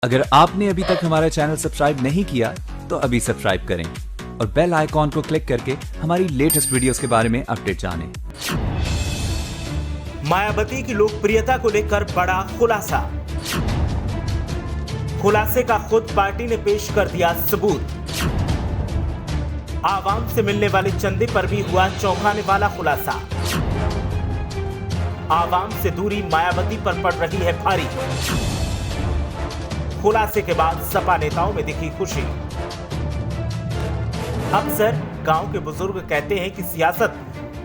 अगर आपने अभी तक हमारा चैनल सब्सक्राइब नहीं किया तो अभी सब्सक्राइब करें और बेल आइकॉन को क्लिक करके हमारी लेटेस्ट वीडियोस के बारे में अपडेट जानें। मायावती की लोकप्रियता को लेकर बड़ा खुलासा। खुलासे का खुद पार्टी ने पेश कर दिया सबूत। आवाम से मिलने वाले चंदे पर भी हुआ चौंकाने वाला खुलासा। आवाम से दूरी मायावती पर पड़ रही है भारी। खुलासे के बाद सपा नेताओं में दिखी खुशी। अक्सर गांव के बुजुर्ग कहते हैं कि सियासत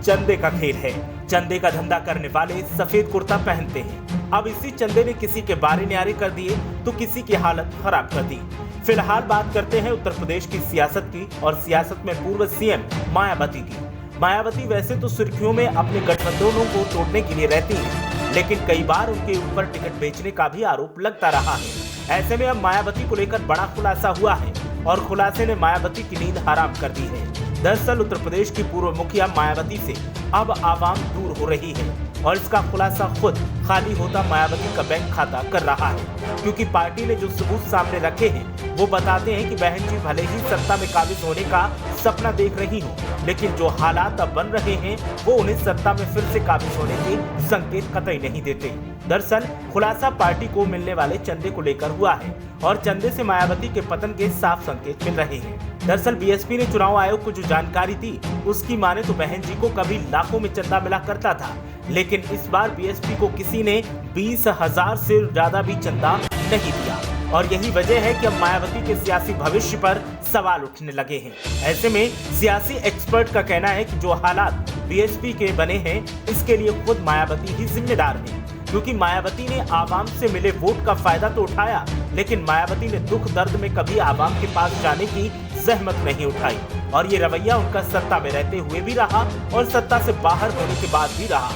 चंदे का खेल है। चंदे का धंधा करने वाले सफेद कुर्ता पहनते हैं। अब इसी चंदे ने किसी के बारे न्यारे कर दिए तो किसी की हालत खराब कर दी। फिलहाल बात करते हैं उत्तर प्रदेश की सियासत की और सियासत में पूर्व सीएम मायावती की। मायावती वैसे तो सुर्खियों में अपने गठबंधनों को तोड़ने के लिए रहती है, लेकिन कई बार उनके ऊपर टिकट बेचने का भी आरोप लगता रहा है। ऐसे में अब मायावती को लेकर बड़ा खुलासा हुआ है और खुलासे ने मायावती की नींद हराम कर दी है। दरअसल उत्तर प्रदेश की पूर्व मुखिया मायावती से अब आवाम दूर हो रही है और इसका खुलासा खुद खाली होता मायावती का बैंक खाता कर रहा है, क्योंकि पार्टी ने जो सबूत सामने रखे हैं वो बताते हैं कि बहन जी भले ही सत्ता में काबिज होने का सपना देख रही हो, लेकिन जो हालात अब बन रहे हैं वो उन्हें सत्ता में फिर से काबिज होने के संकेत कतई नहीं देते। दरअसल खुलासा पार्टी को मिलने वाले चंदे को लेकर हुआ है और चंदे से मायावती के पतन के साफ संकेत मिल रहे हैं। दरअसल बीएसपी ने चुनाव आयोग को जो जानकारी दी उसकी माने तो बहन जी को कभी लाखों में चंदा मिला करता था, लेकिन इस बार बीएसपी को किसी ने 20,000 से ज्यादा भी चंदा नहीं दिया और यही वजह है कि अब मायावती के सियासी भविष्य पर सवाल उठने लगे हैं। ऐसे में सियासी एक्सपर्ट का कहना है कि जो हालात बीएसपी के बने हैं इसके लिए खुद मायावती ही जिम्मेदार है, क्योंकि मायावती ने आवाम से मिले वोट का फायदा तो उठाया, लेकिन मायावती ने दुख दर्द में कभी आवाम के पास जाने की जहमत नहीं उठाई और ये रवैया उनका सत्ता में रहते हुए भी रहा और सत्ता से बाहर होने के बाद भी रहा।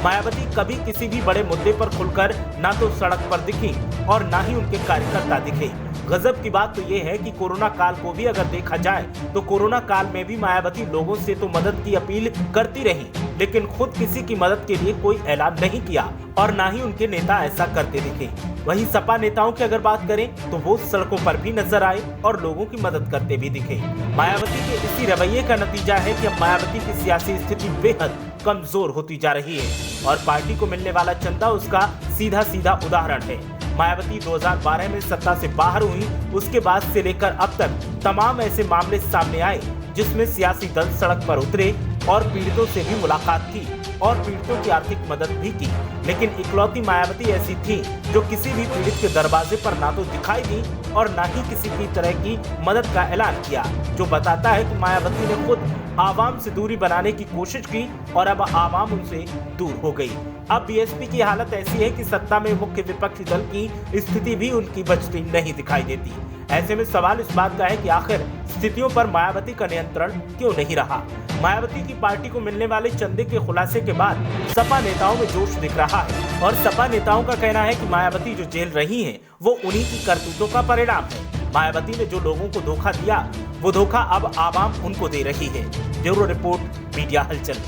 मायावती कभी किसी भी बड़े मुद्दे पर खुलकर ना तो सड़क पर दिखी और ना ही उनके कार्यकर्ता दिखे। गजब की बात तो ये है कि कोरोना काल को भी अगर देखा जाए तो कोरोना काल में भी मायावती लोगों से तो मदद की अपील करती रही, लेकिन खुद किसी की मदद के लिए कोई ऐलान नहीं किया और ना ही उनके नेता ऐसा करते दिखे। वहीं सपा नेताओं की अगर बात करें तो वो सड़कों पर भी नजर आए और लोगों की मदद करते भी दिखे। मायावती के इसी रवैये का नतीजा है कि अब मायावती की सियासी स्थिति बेहद कमजोर होती जा रही है और पार्टी को मिलने वाला चंदा उसका सीधा सीधा उदाहरण है। मायावती 2012 में सत्ता से बाहर हुई, उसके बाद से लेकर अब तक तमाम ऐसे मामले सामने आए जिसमें सियासी दल सड़क पर उतरे और पीड़ितों से भी मुलाकात की और पीड़ितों की आर्थिक मदद भी की, लेकिन इकलौती मायावती ऐसी थी जो किसी भी पीड़ित के दरवाजे पर ना तो दिखाई दी और ना ही किसी भी तरह की मदद का ऐलान किया, जो बताता है कि मायावती ने खुद आवाम से दूरी बनाने की कोशिश की और अब आवाम उनसे दूर हो गई। अब बीएसपी की हालत ऐसी है कि सत्ता में मुख्य विपक्षी दल की स्थिति भी उनकी बचती नहीं दिखाई देती। ऐसे में सवाल इस बात का है कि आखिर स्थितियों पर मायावती का नियंत्रण क्यों नहीं रहा। मायावती की पार्टी को मिलने वाले चंदे के खुलासे के बाद सपा नेताओं में जोश दिख रहा है और सपा नेताओं का कहना है कि मायावती जो झेल रही हैं वो उन्हीं की करतूतों का परिणाम है। मायावती ने जो लोगों को धोखा दिया वो धोखा अब आवाम उनको दे रही है। ब्यूरो रिपोर्ट, मीडिया हलचल।